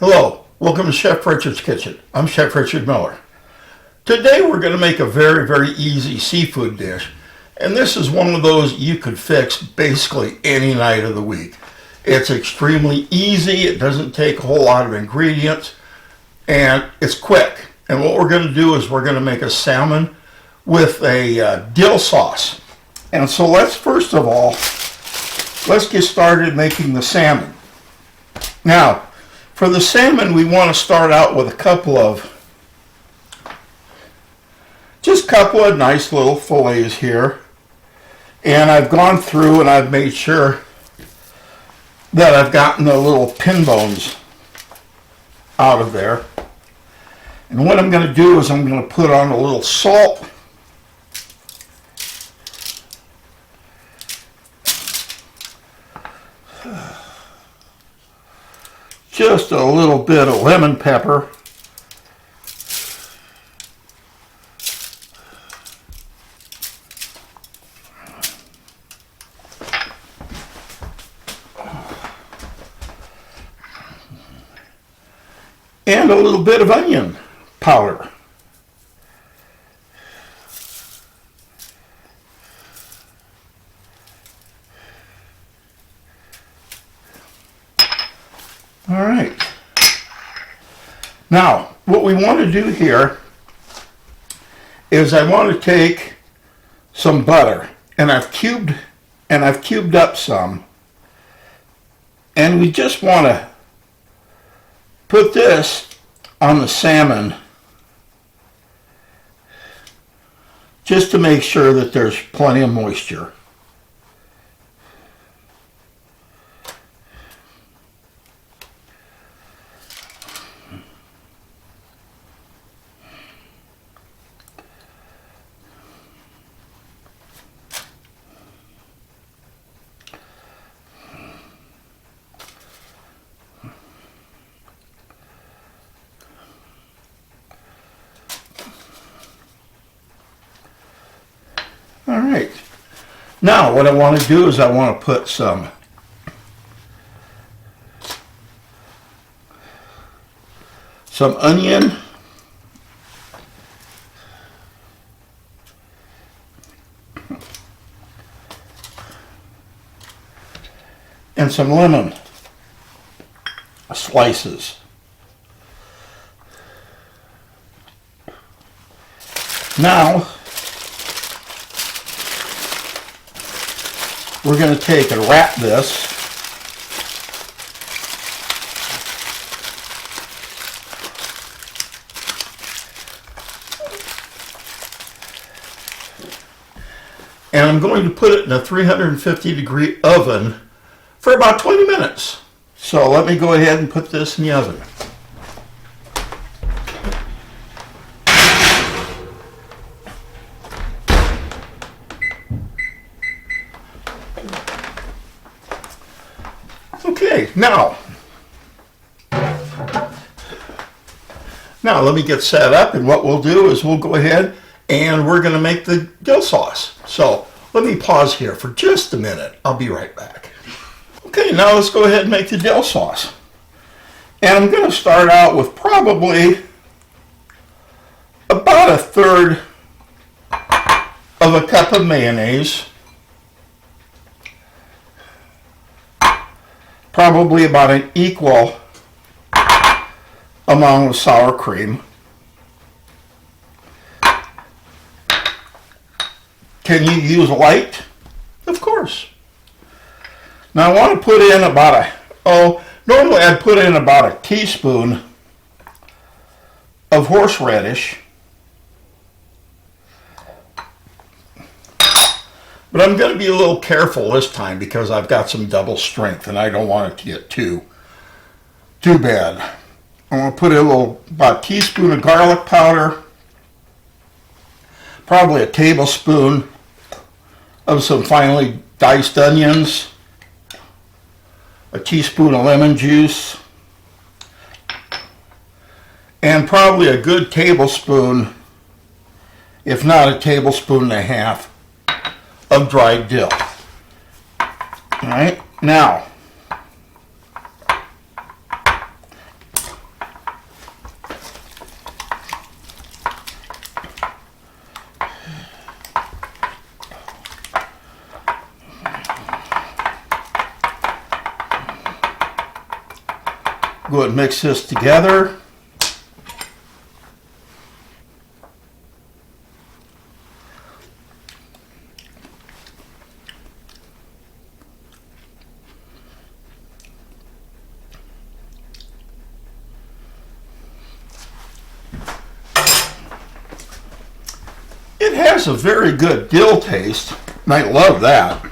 Hello, welcome to Chef Richard's Kitchen. I'm Chef Richard Miller. Today we're going to make a very easy seafood dish, and this is one of those you could fix basically any night of the week. It's extremely easy, it doesn't take a whole lot of ingredients, and it's quick. And what we're going to do is we're going to make a salmon with a dill sauce. And so let's first of all, let's get started making the salmon. Now, for the salmon, we want to start out with a couple of nice little fillets here. And I've gone through and I've made sure that I've gotten the little pin bones out of there. And what I'm going to do is I'm going to put on a little salt. Just a little bit of lemon pepper. And a little bit of onion powder. All right. Now, what we want to do here is I want to take some butter, and I've cubed up some, and we just want to put this on the salmon just to make sure that there's plenty of moisture. All right. Now what I want to do is I want to put some onion, and some lemon slices. Now we're going to take and wrap this and I'm going to put it in a 350-degree oven for about 20 minutes. So let me go ahead and put this in the oven. Okay, now let me get set up, and what we'll do is we'll go ahead and we're going to make the dill sauce. So let me pause here for just a minute. I'll be right back. Okay, now let's go ahead and make the dill sauce. And I'm going to start out with probably about a third of a cup of mayonnaise. Probably about an equal amount of sour cream. Can you use light? Of course. Now I want to put in about normally I'd put in about a teaspoon of horseradish. But I'm going to be a little careful this time because I've got some double strength and I don't want it to get too bad. I'm going to put about a teaspoon of garlic powder, probably a tablespoon of some finely diced onions, a teaspoon of lemon juice, and probably a good tablespoon, if not a tablespoon and a half, of dried dill. All right, now Go ahead and mix this together. It has a very good dill taste, and I love that.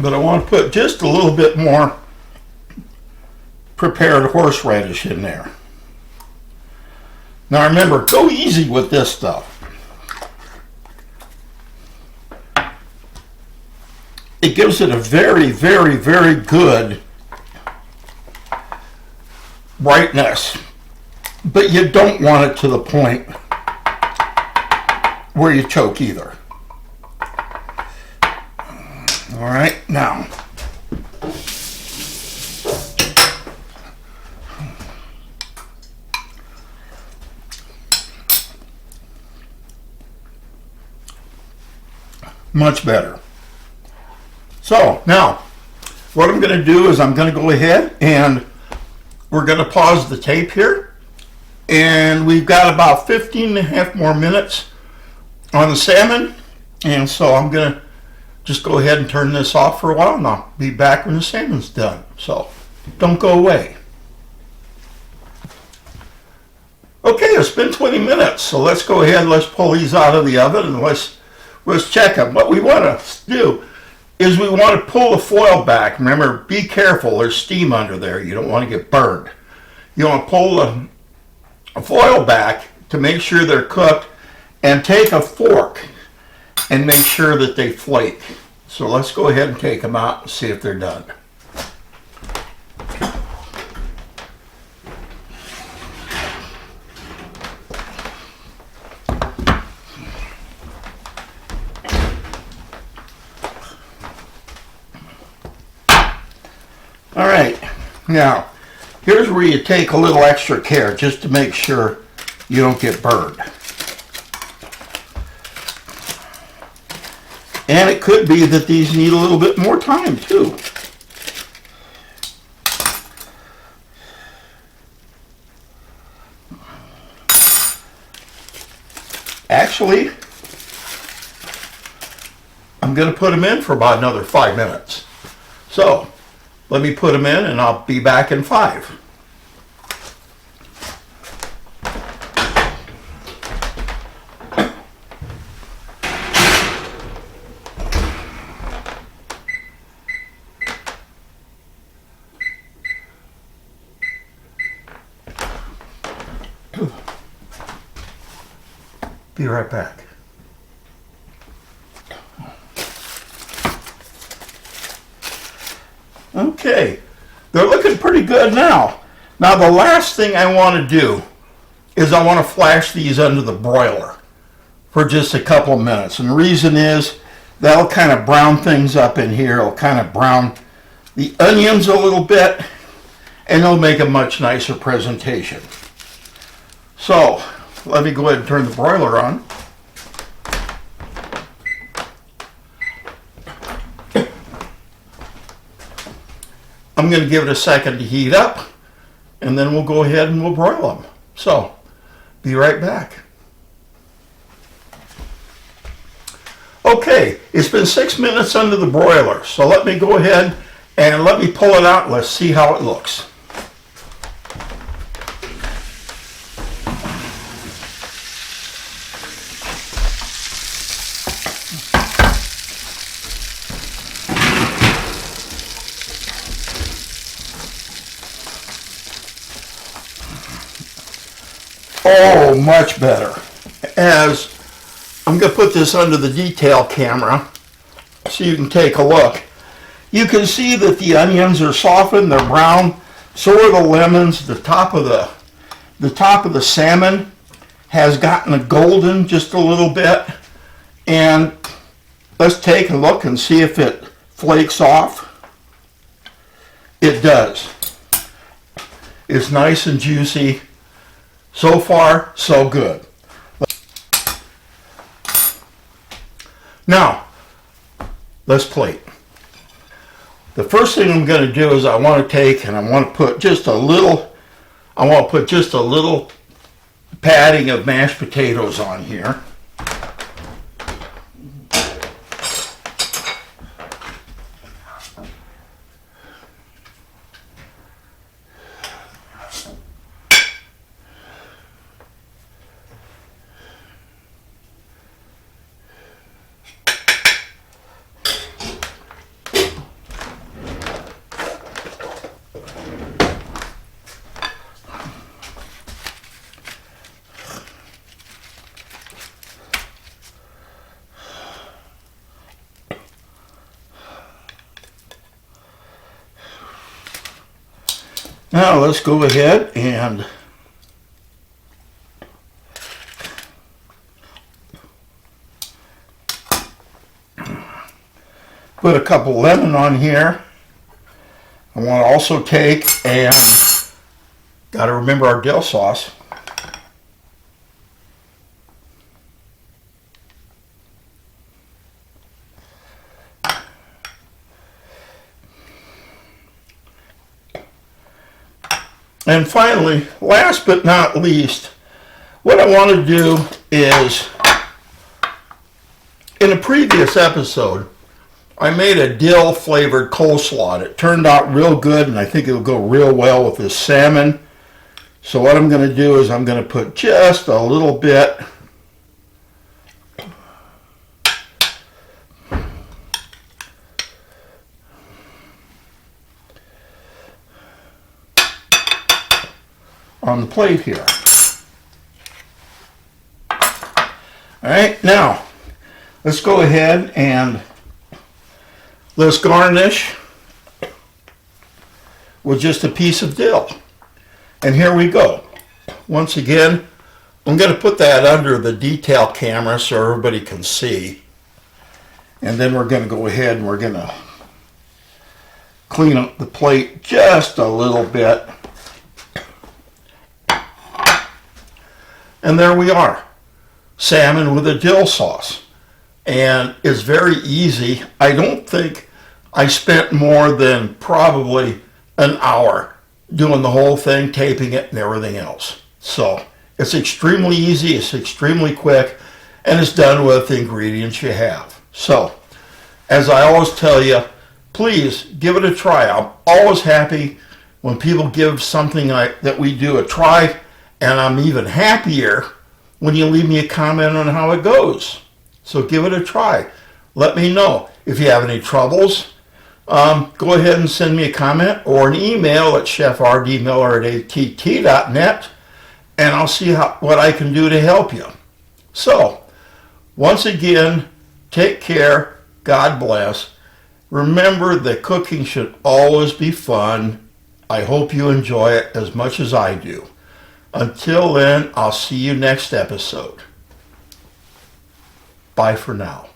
But I want to put just a little bit more prepared horseradish in there. Now remember, go easy with this stuff. It gives it a very, very, very good brightness, but you don't want it to the point where you choke either. All right, now much better. So now what I'm going to do is I'm going to go ahead and we're going to pause the tape here, and we've got about 15 and a half more minutes on the salmon, and so I'm going to just go ahead and turn this off for a while, and I'll be back when the salmon's done. So don't go away. Okay, it's been 20 minutes, so let's go ahead and let's pull these out of the oven and let's check them. What we want to do is we want to pull the foil back. Remember, be careful, there's steam under there. You don't want to get burned. You want to pull the foil back to make sure they're cooked, and take a fork and make sure that they flake. So let's go ahead and take them out and see if they're done. All right, now here's where you take a little extra care just to make sure you don't get burned. And it could be that these need a little bit more time too. Actually, I'm going to put them in for about another 5 minutes. So let me put them in and I'll be back in 5. Be right back. Okay, they're looking pretty good now. Now the last thing I want to do is I want to flash these under the broiler for just a couple of minutes. And the reason is that'll kind of brown things up in here. It'll kind of brown the onions a little bit, and it'll make a much nicer presentation. So let me go ahead and turn the broiler on. I'm going to give it a second to heat up, and then we'll go ahead and we'll broil them. So, be right back. Okay, it's been 6 minutes under the broiler, so let me go ahead and let me pull it out and let's see how it looks. Oh, much better. As I'm going to put this under the detail camera so you can take a look. You can see that the onions are softened, they're brown. So are the lemons. The top of the salmon has gotten a golden just a little bit. And let's take a look and see if it flakes off. It does. It's nice and juicy. So far, so good. Now, let's plate. The first thing I'm going to do is I want to take and I want to put just a little padding of mashed potatoes on here. Now let's go ahead and put a couple lemon on here. I want to also take and got to remember our dill sauce. And finally, last but not least, what I want to do is, in a previous episode, I made a dill flavored coleslaw. It turned out real good, and I think it'll go real well with this salmon. So what I'm going to do is I'm going to put just a little bit on the plate here. All right, now let's go ahead and let's garnish with just a piece of dill. And here we go. Once again, I'm going to put that under the detail camera so everybody can see. And then we're going to go ahead and we're going to clean up the plate just a little bit. And there we are, salmon with a dill sauce. And it's very easy. I don't think I spent more than probably an hour doing the whole thing, taping it and everything else. So it's extremely easy, it's extremely quick, and it's done with the ingredients you have. So, as I always tell you, please give it a try. I'm always happy when people give something that we do a try. And I'm even happier when you leave me a comment on how it goes. So give it a try. Let me know. If you have any troubles, go ahead and send me a comment or an email at chefrdmiller@att.net, and I'll see what I can do to help you. So, once again, take care. God bless. Remember that cooking should always be fun. I hope you enjoy it as much as I do. Until then, I'll see you next episode. Bye for now.